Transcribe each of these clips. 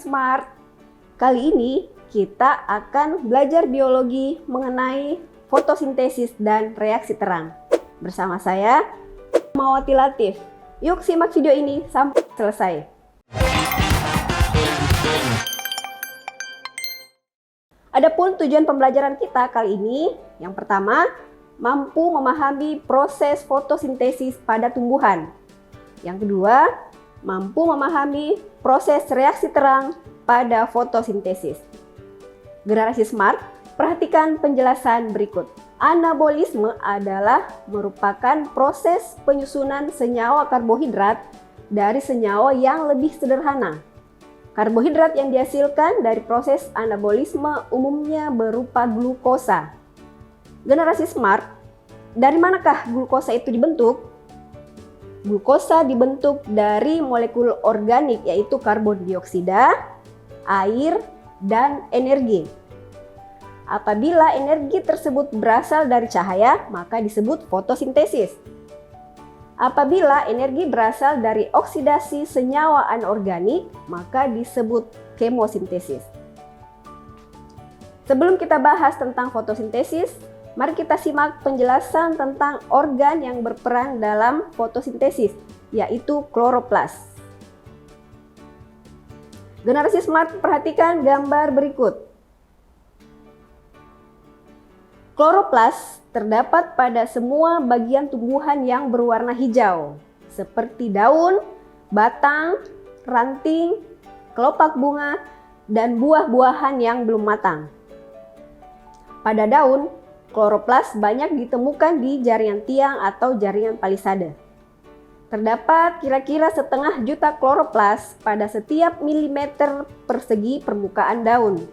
Smart. Kali ini kita akan belajar biologi mengenai fotosintesis dan reaksi terang. Bersama saya, Mawati Latif. Yuk simak video ini sampai selesai. Adapun tujuan pembelajaran kita kali ini, yang pertama, mampu memahami proses fotosintesis pada tumbuhan. Yang kedua, mampu memahami proses reaksi terang pada fotosintesis. Generasi Smart, perhatikan penjelasan berikut. Anabolisme adalah merupakan proses penyusunan senyawa karbohidrat dari senyawa yang lebih sederhana. Karbohidrat yang dihasilkan dari proses anabolisme umumnya berupa glukosa. Generasi Smart, dari manakah glukosa itu dibentuk? Glukosa dibentuk dari molekul organik yaitu karbon dioksida, air, dan energi. Apabila energi tersebut berasal dari cahaya, maka disebut fotosintesis. Apabila energi berasal dari oksidasi senyawa anorganik, maka disebut kemosintesis. Sebelum kita bahas tentang fotosintesis, mari kita simak penjelasan tentang organ yang berperan dalam fotosintesis, yaitu kloroplas. Generasi Smart, perhatikan gambar berikut. Kloroplas terdapat pada semua bagian tumbuhan yang berwarna hijau, seperti daun, batang, ranting, kelopak bunga, dan buah-buahan yang belum matang. Pada daun, kloroplas banyak ditemukan di jaringan tiang atau jaringan palisade. Terdapat kira-kira 1,5 juta kloroplas pada setiap milimeter persegi permukaan daun.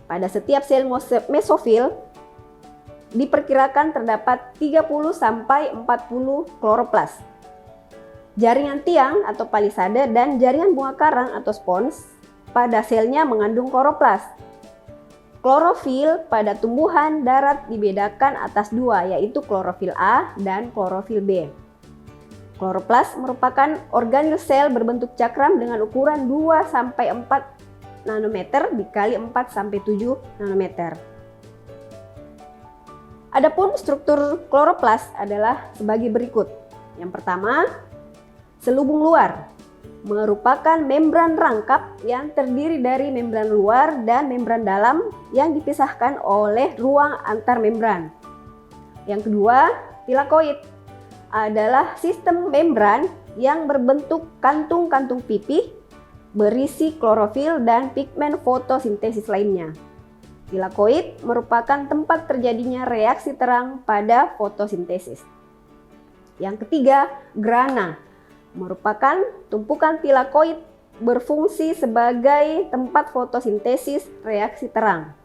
Pada setiap sel mesofil, diperkirakan terdapat 30-40 kloroplas. Jaringan tiang atau palisade dan jaringan bunga karang atau spons pada selnya mengandung kloroplas. Klorofil pada tumbuhan darat dibedakan atas dua, yaitu klorofil A dan klorofil B. Kloroplas merupakan organel sel berbentuk cakram dengan ukuran 2-4 nanometer dikali 4-7 nanometer. Adapun struktur kloroplas adalah sebagai berikut. Yang pertama, selubung luar merupakan membran rangkap yang terdiri dari membran luar dan membran dalam yang dipisahkan oleh ruang antar membran. Yang kedua, tilakoid adalah sistem membran yang berbentuk kantung-kantung pipih berisi klorofil dan pigmen fotosintesis lainnya. Tilakoid merupakan tempat terjadinya reaksi terang pada fotosintesis. Yang ketiga, grana merupakan tumpukan tilakoid berfungsi sebagai tempat fotosintesis reaksi terang.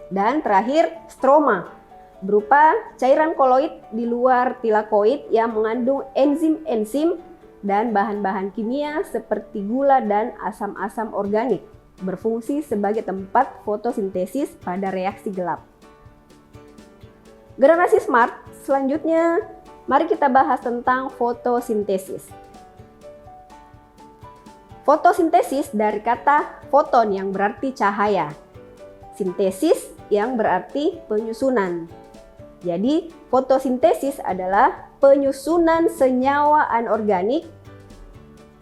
Dan terakhir, stroma berupa cairan koloid di luar tilakoid yang mengandung enzim-enzim dan bahan-bahan kimia seperti gula dan asam-asam organik, berfungsi sebagai tempat fotosintesis pada reaksi gelap. Generasi Smart, selanjutnya mari kita bahas tentang fotosintesis. Fotosintesis dari kata foton yang berarti cahaya, sintesis yang berarti penyusunan. Jadi, fotosintesis adalah penyusunan senyawa anorganik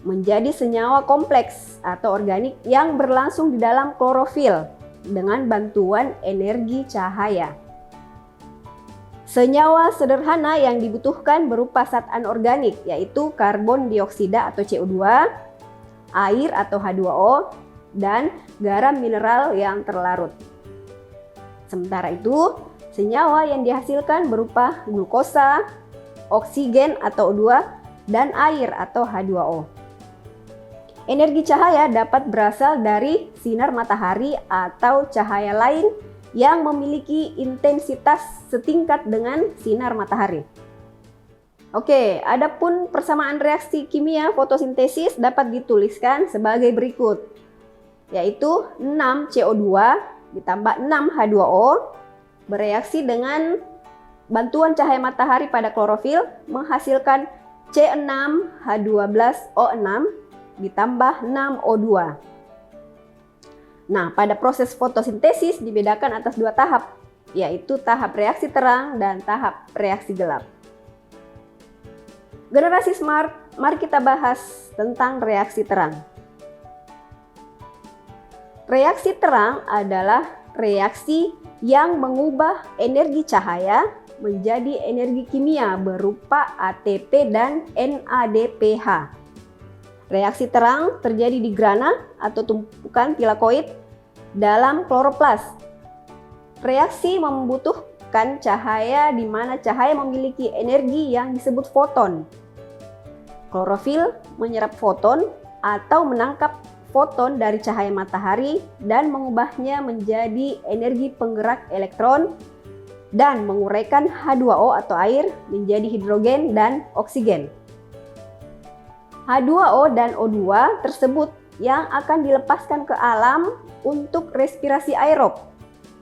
menjadi senyawa kompleks atau organik yang berlangsung di dalam klorofil dengan bantuan energi cahaya. Senyawa sederhana yang dibutuhkan berupa zat anorganik, yaitu karbon dioksida atau CO2, air atau H2O, dan garam mineral yang terlarut. Sementara itu, senyawa yang dihasilkan berupa glukosa, oksigen atau O2, dan air atau H2O. Energi cahaya dapat berasal dari sinar matahari atau cahaya lain yang memiliki intensitas setingkat dengan sinar matahari. Oke, adapun persamaan reaksi kimia fotosintesis dapat dituliskan sebagai berikut, yaitu 6 CO2 ditambah 6 H2O bereaksi dengan bantuan cahaya matahari pada klorofil menghasilkan C6H12O6 ditambah 6O2. Nah, pada proses fotosintesis dibedakan atas dua tahap, yaitu tahap reaksi terang dan tahap reaksi gelap. Generasi smart, mari kita bahas tentang reaksi terang. Reaksi terang adalah reaksi yang mengubah energi cahaya menjadi energi kimia berupa ATP dan NADPH. Reaksi terang terjadi di grana atau tumpukan tilakoid dalam kloroplas. Reaksi membutuhkan cahaya di mana cahaya memiliki energi yang disebut foton. Klorofil menyerap foton atau menangkap foton dari cahaya matahari dan mengubahnya menjadi energi penggerak elektron dan menguraikan H2O atau air menjadi hidrogen dan oksigen. H2O dan O2 tersebut yang akan dilepaskan ke alam untuk respirasi aerob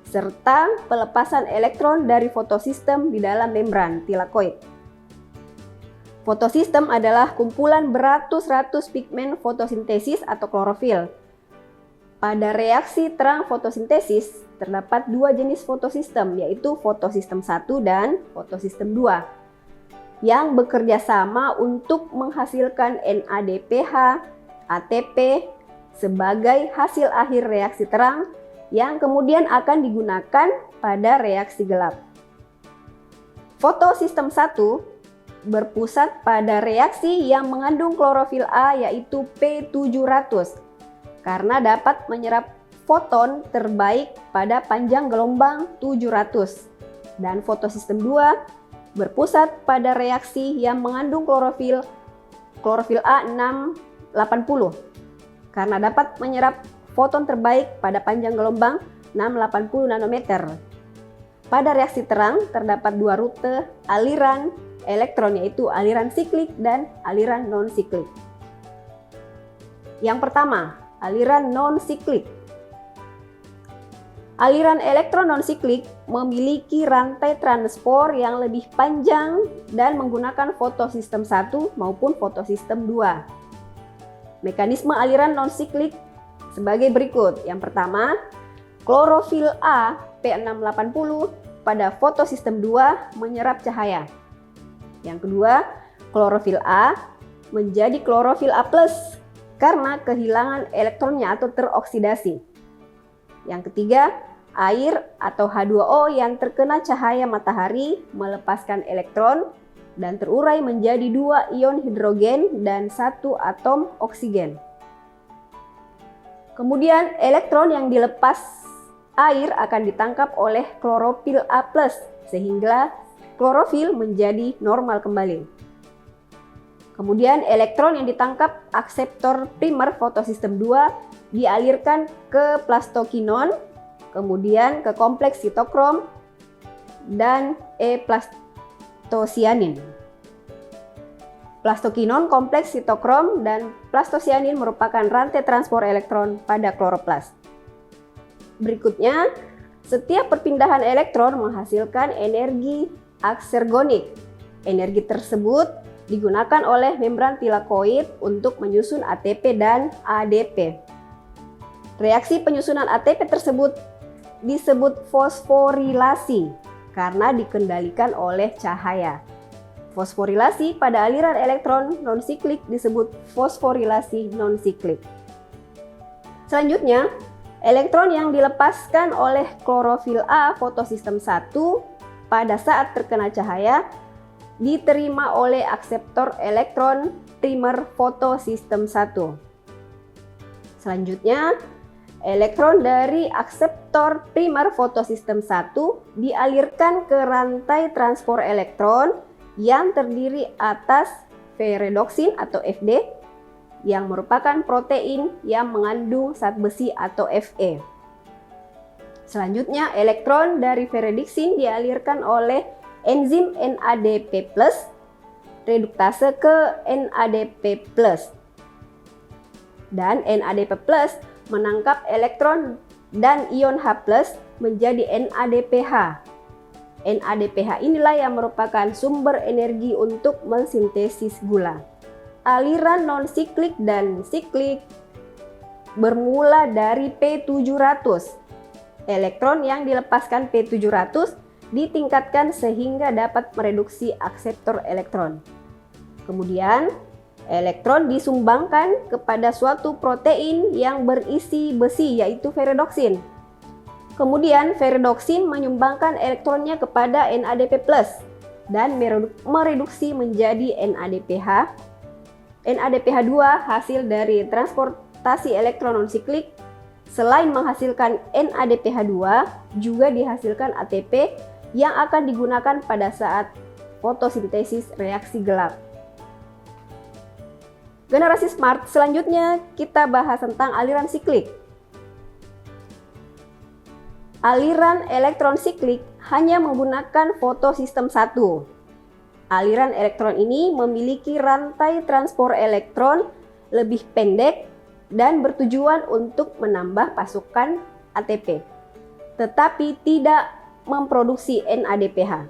serta pelepasan elektron dari fotosistem di dalam membran tilakoid. Fotosistem adalah kumpulan beratus-ratus pigmen fotosintesis atau klorofil. Pada reaksi terang fotosintesis terdapat dua jenis fotosistem, yaitu fotosistem 1 dan fotosistem 2 yang bekerja sama untuk menghasilkan NADPH, ATP sebagai hasil akhir reaksi terang yang kemudian akan digunakan pada reaksi gelap. Fotosistem 1 berpusat pada reaksi yang mengandung klorofil A yaitu P700 karena dapat menyerap foton terbaik pada panjang gelombang 700, dan fotosistem 2 berpusat pada reaksi yang mengandung klorofil A680 karena dapat menyerap foton terbaik pada panjang gelombang 680 nanometer. Pada reaksi terang terdapat dua rute aliran elektron, yaitu aliran siklik dan aliran non-siklik. Yang pertama, aliran non-siklik. Aliran elektron non-siklik memiliki rantai transport yang lebih panjang dan menggunakan fotosistem 1 maupun fotosistem 2. Mekanisme aliran non-siklik sebagai berikut. Yang pertama, klorofil A P680 pada fotosistem 2 menyerap cahaya. Yang kedua, klorofil A menjadi klorofil A+ karena kehilangan elektronnya atau teroksidasi. Yang ketiga, air atau H2O yang terkena cahaya matahari melepaskan elektron dan terurai menjadi dua ion hidrogen dan satu atom oksigen. Kemudian elektron yang dilepas air akan ditangkap oleh klorofil A+ sehingga klorofil menjadi normal kembali. Kemudian elektron yang ditangkap akseptor primer fotosistem 2 dialirkan ke plastokinon, kemudian ke kompleks sitokrom dan plastosianin. Plastokinon, kompleks sitokrom, dan plastosianin merupakan rantai transport elektron pada kloroplas. Berikutnya, setiap perpindahan elektron menghasilkan energi aksergonik. Energi tersebut digunakan oleh membran tilakoid untuk menyusun ATP dan ADP. Reaksi penyusunan ATP tersebut disebut fosforilasi karena dikendalikan oleh cahaya. Fosforilasi pada aliran elektron non-siklik disebut fosforilasi non-siklik. Selanjutnya, elektron yang dilepaskan oleh klorofil A fotosistem 1 pada saat terkena cahaya diterima oleh akseptor elektron primer fotosistem 1. Selanjutnya, elektron dari akseptor primer fotosistem 1 dialirkan ke rantai transport elektron yang terdiri atas ferredoksin atau Fd yang merupakan protein yang mengandung zat besi atau Fe. Selanjutnya, elektron dari ferredoksin dialirkan oleh enzim NADP+ reduktase ke NADP+. Dan NADP+ menangkap elektron dan ion H+ menjadi NADPH. NADPH inilah yang merupakan sumber energi untuk mensintesis gula. Aliran non-siklik dan siklik bermula dari P700. Elektron yang dilepaskan P700 ditingkatkan sehingga dapat mereduksi akseptor elektron. Kemudian, elektron disumbangkan kepada suatu protein yang berisi besi, yaitu ferredoksin. Kemudian, ferredoksin menyumbangkan elektronnya kepada NADP+ dan mereduksi menjadi NADPH. NADPH2 hasil dari transportasi elektron non-siklik. Selain menghasilkan NADPH2, juga dihasilkan ATP yang akan digunakan pada saat fotosintesis reaksi gelap. Generasi smart, selanjutnya kita bahas tentang aliran siklik. Aliran elektron siklik hanya menggunakan fotosistem 1. Aliran elektron ini memiliki rantai transport elektron lebih pendek dan bertujuan untuk menambah pasukan ATP, tetapi tidak memproduksi NADPH.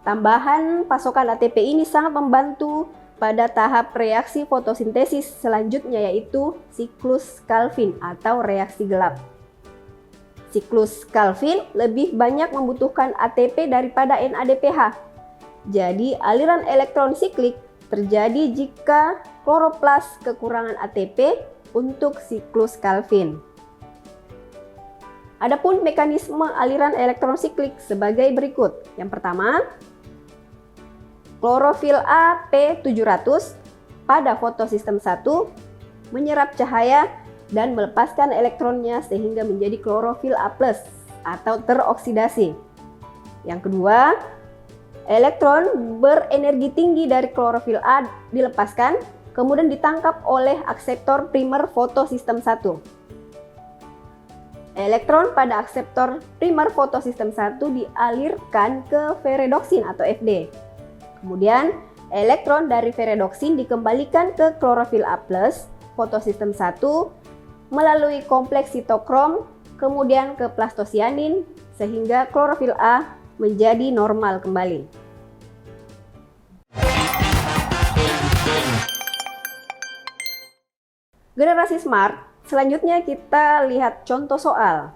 Tambahan pasokan ATP ini sangat membantu pada tahap reaksi fotosintesis selanjutnya, yaitu siklus Calvin atau reaksi gelap. Siklus Calvin lebih banyak membutuhkan ATP daripada NADPH. Jadi aliran elektron siklik terjadi jika kloroplas kekurangan ATP untuk siklus Calvin. Adapun mekanisme aliran elektron siklik sebagai berikut. Yang pertama, klorofil A P700 pada fotosistem 1 menyerap cahaya dan melepaskan elektronnya sehingga menjadi klorofil A+ atau teroksidasi. Yang kedua, elektron berenergi tinggi dari klorofil A dilepaskan, kemudian ditangkap oleh akseptor primer fotosistem 1. Elektron pada akseptor primer fotosistem 1 dialirkan ke ferredoksin atau Fd. Kemudian, elektron dari ferredoksin dikembalikan ke klorofil A+, fotosistem 1, melalui kompleks sitokrom, kemudian ke plastosianin, sehingga klorofil A menjadi normal kembali. Generasi smart, selanjutnya kita lihat contoh soal.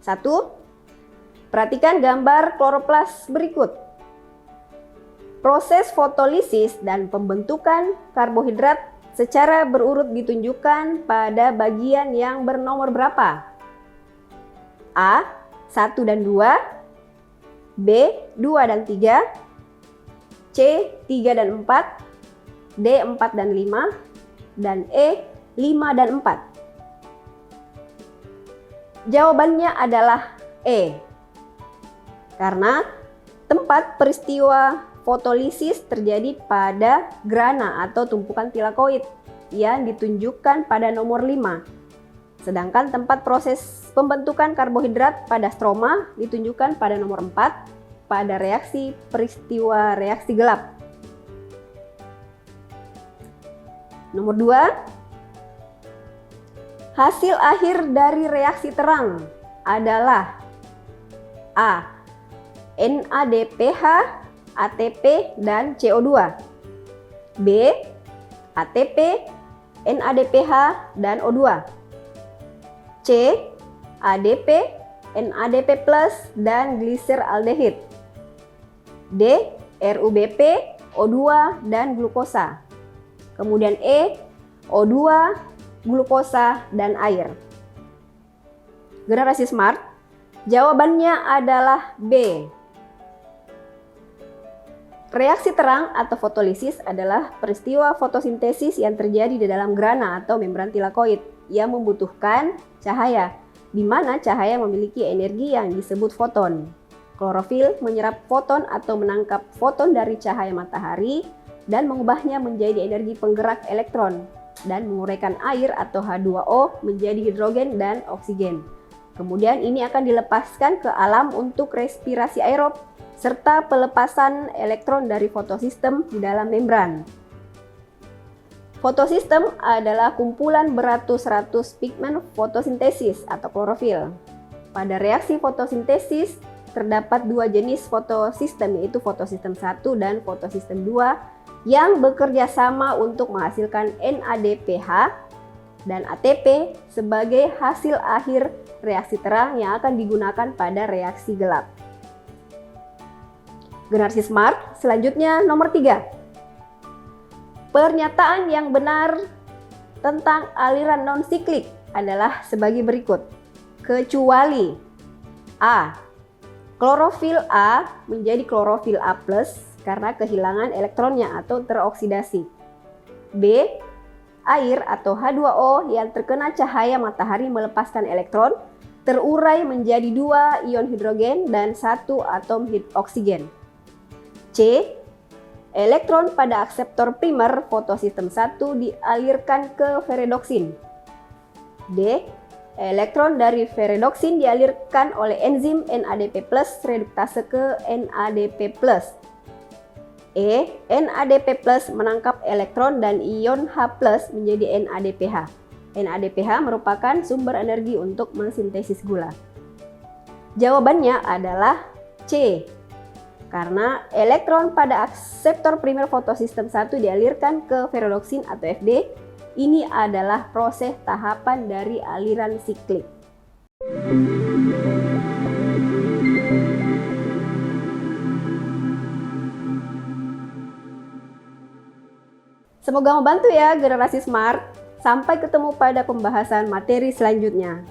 1. Perhatikan gambar kloroplas berikut. Proses fotolisis dan pembentukan karbohidrat secara berurut ditunjukkan pada bagian yang bernomor berapa? A. 1 dan 2, B. 2 dan 3, C. 3 dan 4, D. 4 dan 5, dan E. 5 dan 4. Jawabannya adalah E. Karena tempat peristiwa fotolisis terjadi pada grana atau tumpukan tilakoid yang ditunjukkan pada nomor 5. Sedangkan tempat proses pembentukan karbohidrat pada stroma ditunjukkan pada nomor 4 pada reaksi peristiwa reaksi gelap. Nomor 2. Hasil akhir dari reaksi terang adalah A. NADPH, ATP, dan CO2. B. ATP, NADPH, dan O2. C. ADP, NADP+, dan gliseraldehid. D. RUBP, O2, dan glukosa. Kemudian E. O2, glukosa, dan air. Generasi smart, jawabannya adalah B. Reaksi terang atau fotolisis adalah peristiwa fotosintesis yang terjadi di dalam grana atau membran tilakoid yang membutuhkan cahaya, di mana cahaya memiliki energi yang disebut foton. Klorofil menyerap foton atau menangkap foton dari cahaya matahari dan mengubahnya menjadi energi penggerak elektron dan menguraikan air atau H2O menjadi hidrogen dan oksigen. Kemudian ini akan dilepaskan ke alam untuk respirasi aerob serta pelepasan elektron dari fotosistem di dalam membran. Fotosistem adalah kumpulan beratus-ratus pigmen fotosintesis atau klorofil. Pada reaksi fotosintesis terdapat dua jenis fotosistem, yaitu fotosistem 1 dan fotosistem 2 yang bekerja sama untuk menghasilkan NADPH dan ATP sebagai hasil akhir reaksi terang yang akan digunakan pada reaksi gelap. Generasi smart selanjutnya nomor 3. Pernyataan yang benar tentang aliran non-siklik adalah sebagai berikut. Kecuali A. Klorofil A menjadi klorofil A+ karena kehilangan elektronnya atau teroksidasi. B. Air atau H2O yang terkena cahaya matahari melepaskan elektron terurai menjadi 2 ion hidrogen dan 1 atom oksigen. C. Elektron pada akseptor primer fotosistem 1 dialirkan ke ferredoksin. D. Elektron dari ferredoksin dialirkan oleh enzim NADP+ reduktase ke NADP+. E. NADP+ menangkap elektron dan ion H+ menjadi NADPH. NADPH merupakan sumber energi untuk mensintesis gula. Jawabannya adalah C. Karena elektron pada akseptor primer fotosistem 1 dialirkan ke ferredoksin atau Fd, ini adalah proses tahapan dari aliran siklik. Semoga membantu ya generasi smart. Sampai ketemu pada pembahasan materi selanjutnya.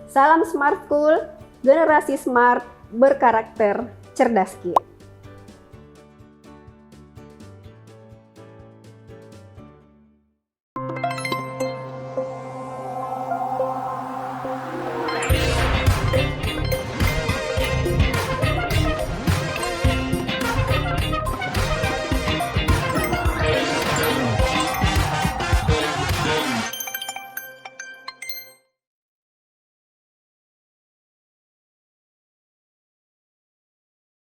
Salam Smart School, generasi smart berkarakter cerdas.